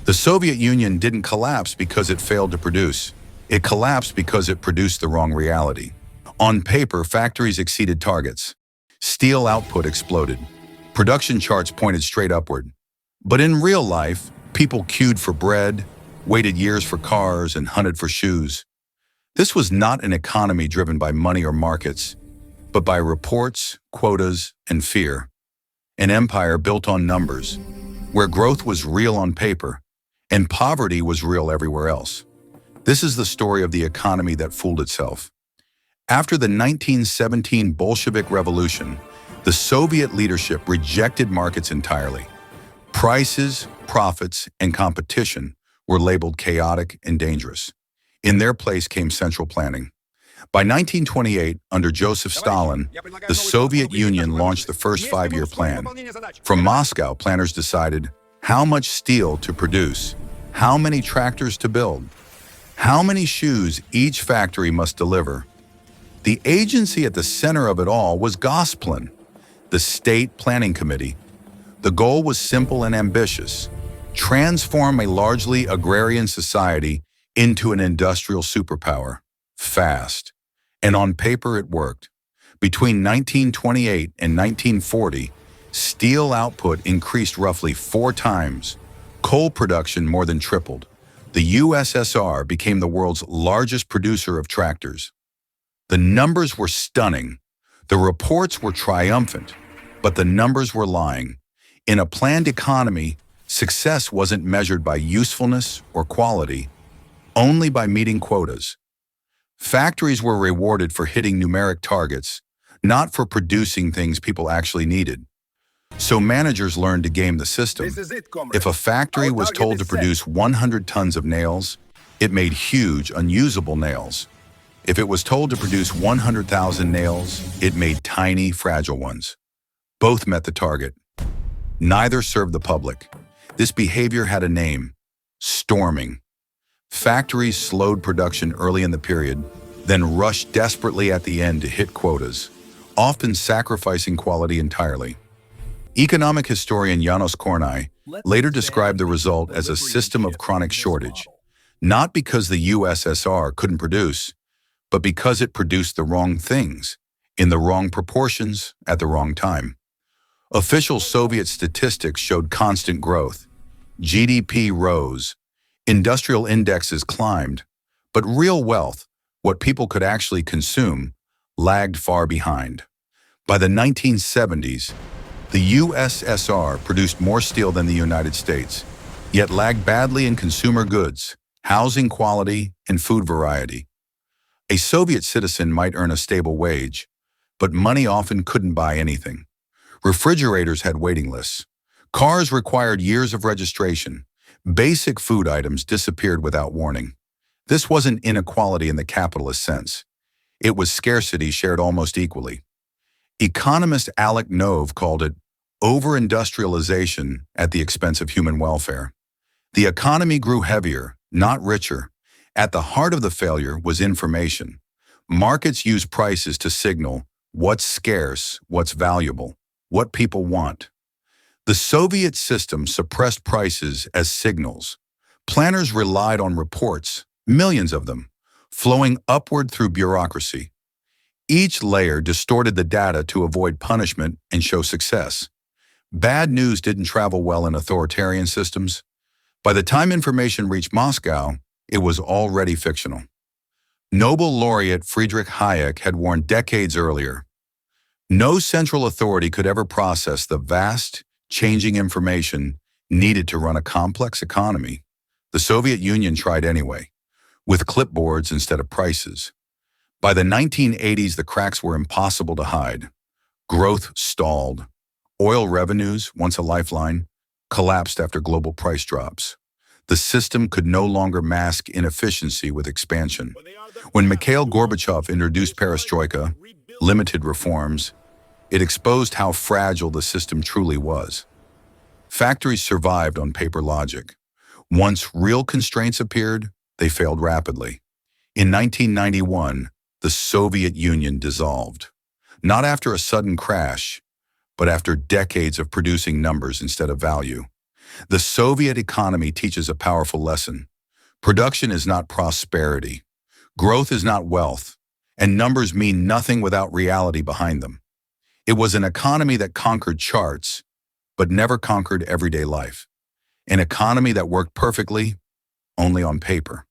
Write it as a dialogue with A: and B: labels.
A: The Soviet Union didn't collapse because it failed to produce. It collapsed because it produced the wrong reality. On paper, factories exceeded targets. Steel output exploded. Production charts pointed straight upward. But in real life, people queued for bread, waited years for cars, and hunted for shoes. This was not an economy driven by money or markets, but by reports, quotas, and fear. An empire built on numbers, where growth was real on paper, and poverty was real everywhere else. This is the story of the economy that fooled itself. After the 1917 Bolshevik Revolution, the Soviet leadership rejected markets entirely. Prices, profits, and competition were labeled chaotic and dangerous. In their place came central planning. By 1928, under Joseph Stalin, the Soviet Union launched the first five-year plan. From Moscow, planners decided how much steel to produce, how many tractors to build, how many shoes each factory must deliver. The agency at the center of it all was Gosplan, the State Planning Committee. The goal was simple and ambitious: transform a largely agrarian society into an industrial superpower, fast. And on paper it worked. Between 1928 and 1940, steel output increased roughly 4 times. Coal production more than tripled. The USSR became the world's largest producer of tractors. The numbers were stunning. The reports were triumphant, but the numbers were lying. In a planned economy, success wasn't measured by usefulness or quality, only by meeting quotas. Factories were rewarded for hitting numeric targets, not for producing things people actually needed. So managers learned to game the system. If a factory was told to produce 100 tons of nails, it made huge, unusable nails. If it was told to produce 100,000 nails, it made tiny, fragile ones. Both met the target. Neither served the public. This behavior had a name: storming. Factories slowed production early in the period, then rushed desperately at the end to hit quotas, often sacrificing quality entirely. Economic historian János Kornai later described the result as a system of chronic shortage, not because the USSR couldn't produce, but because it produced the wrong things, in the wrong proportions, at the wrong time. Official Soviet statistics showed constant growth. GDP rose, industrial indexes climbed, but real wealth, what people could actually consume, lagged far behind. By the 1970s, the USSR produced more steel than the United States, yet lagged badly in consumer goods, housing quality, and food variety. A Soviet citizen might earn a stable wage, but money often couldn't buy anything. Refrigerators had waiting lists. Cars required years of registration. Basic food items disappeared without warning. This wasn't inequality in the capitalist sense. It was scarcity shared almost equally. Economist Alec Nove called it over-industrialization at the expense of human welfare. The economy grew heavier, not richer. At the heart of the failure was information. Markets use prices to signal what's scarce, what's valuable, what people want. The Soviet system suppressed prices as signals. Planners relied on reports, millions of them, flowing upward through bureaucracy. Each layer distorted the data to avoid punishment and show success. Bad news didn't travel well in authoritarian systems. By the time information reached Moscow, it was already fictional. Nobel laureate Friedrich Hayek had warned decades earlier, no central authority could ever process the vast, changing information needed to run a complex economy. The Soviet Union tried anyway, with clipboards instead of prices. By the 1980s, the cracks were impossible to hide. Growth stalled. Oil revenues, once a lifeline, collapsed after global price drops. The system could no longer mask inefficiency with expansion. When Mikhail Gorbachev introduced Perestroika, limited reforms, it exposed how fragile the system truly was. Factories survived on paper logic. Once real constraints appeared, they failed rapidly. In 1991, the Soviet Union dissolved. Not after a sudden crash, but after decades of producing numbers instead of value. The Soviet economy teaches a powerful lesson. Production is not prosperity. Growth is not wealth. And numbers mean nothing without reality behind them. It was an economy that conquered charts, but never conquered everyday life. An economy that worked perfectly, only on paper.